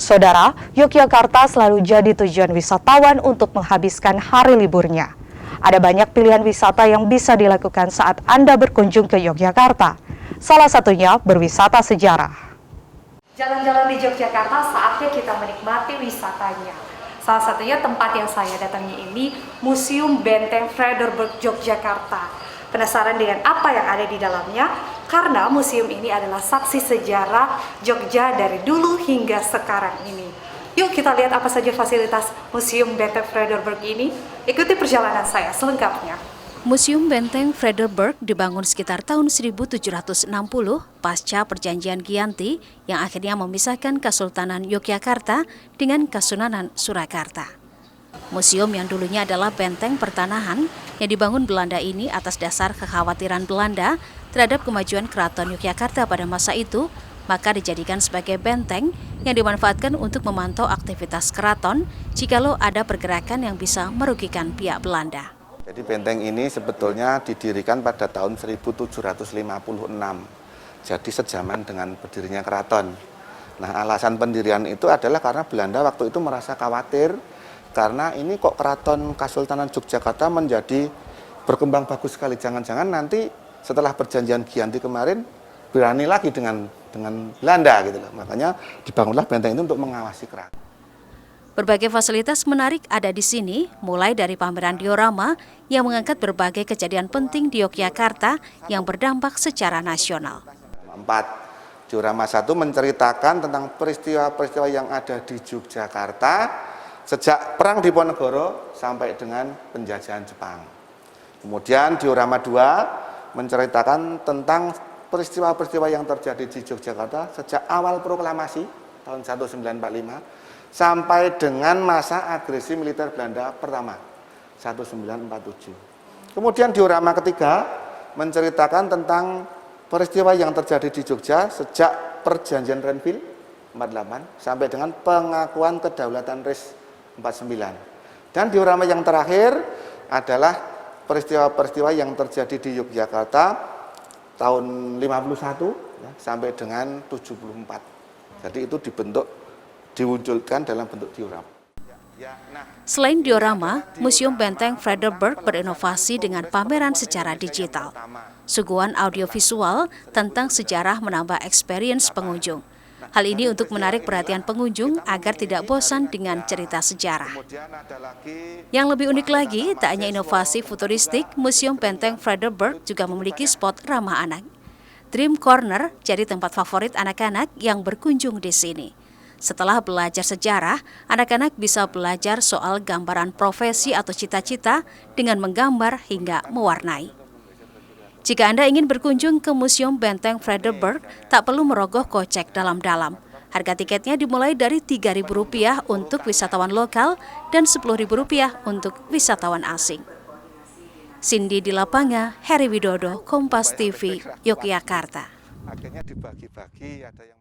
Saudara, Yogyakarta selalu jadi tujuan wisatawan untuk menghabiskan hari liburnya. Ada banyak pilihan wisata yang bisa dilakukan saat Anda berkunjung ke Yogyakarta. Salah satunya berwisata sejarah. Jalan-jalan di Yogyakarta saatnya kita menikmati wisatanya. Salah satunya tempat yang saya datangi ini, Museum Benteng Frederberg Yogyakarta. Penasaran dengan apa yang ada di dalamnya? Karena museum ini adalah saksi sejarah Jogja dari dulu hingga sekarang ini. Yuk kita lihat apa saja fasilitas Museum Benteng Frederberg ini. Ikuti perjalanan saya selengkapnya. Museum Benteng Frederberg dibangun sekitar tahun 1760 pasca Perjanjian Giyanti yang akhirnya memisahkan Kesultanan Yogyakarta dengan Kesunanan Surakarta. Museum yang dulunya adalah benteng pertanahan yang dibangun Belanda ini atas dasar kekhawatiran Belanda terhadap kemajuan Keraton Yogyakarta pada masa itu, maka dijadikan sebagai benteng yang dimanfaatkan untuk memantau aktivitas keraton jikalau ada pergerakan yang bisa merugikan pihak Belanda. Jadi benteng ini sebetulnya didirikan pada tahun 1756, jadi sejaman dengan berdirinya keraton. Nah, alasan pendirian itu adalah karena Belanda waktu itu merasa khawatir karena ini kok Keraton Kesultanan Yogyakarta menjadi berkembang bagus sekali. Jangan-jangan nanti setelah Perjanjian Giyanti kemarin berani lagi dengan Belanda gitu loh. Makanya dibangunlah benteng itu untuk mengawasi keraton. Berbagai fasilitas menarik ada di sini, mulai dari pameran diorama yang mengangkat berbagai kejadian penting di Yogyakarta yang berdampak secara nasional. 4. Diorama 1 menceritakan tentang peristiwa-peristiwa yang ada di Yogyakarta sejak Perang Diponegoro sampai dengan penjajahan Jepang. Kemudian diorama 2 menceritakan tentang peristiwa-peristiwa yang terjadi di Yogyakarta sejak awal proklamasi tahun 1945 sampai dengan masa agresi militer Belanda pertama 1947. Kemudian diorama ketiga menceritakan tentang peristiwa yang terjadi di Jogja sejak Perjanjian Renville 48 sampai dengan pengakuan kedaulatan RIS 49. Dan diorama yang terakhir adalah peristiwa-peristiwa yang terjadi di Yogyakarta tahun 51 ya, sampai dengan 74. Jadi itu diwujudkan dalam bentuk diorama. Selain diorama, Museum Benteng Frederberg berinovasi dengan pameran secara digital. Suguhan audiovisual tentang sejarah menambah experience pengunjung. Hal ini untuk menarik perhatian pengunjung agar tidak bosan dengan cerita sejarah. Yang lebih unik lagi, tak hanya inovasi futuristik, Museum Benteng Frederberg juga memiliki spot ramah anak. Dream Corner jadi tempat favorit anak-anak yang berkunjung di sini. Setelah belajar sejarah, anak-anak bisa belajar soal gambaran profesi atau cita-cita dengan menggambar hingga mewarnai. Jika Anda ingin berkunjung ke Museum Benteng Frederberg, tak perlu merogoh kocek dalam-dalam. Harga tiketnya dimulai dari Rp3.000 untuk wisatawan lokal dan Rp10.000 untuk wisatawan asing. Cindy di lapangan, Heri Widodo, Kompas TV, Yogyakarta. Akhirnya dibagi-bagi, ada yang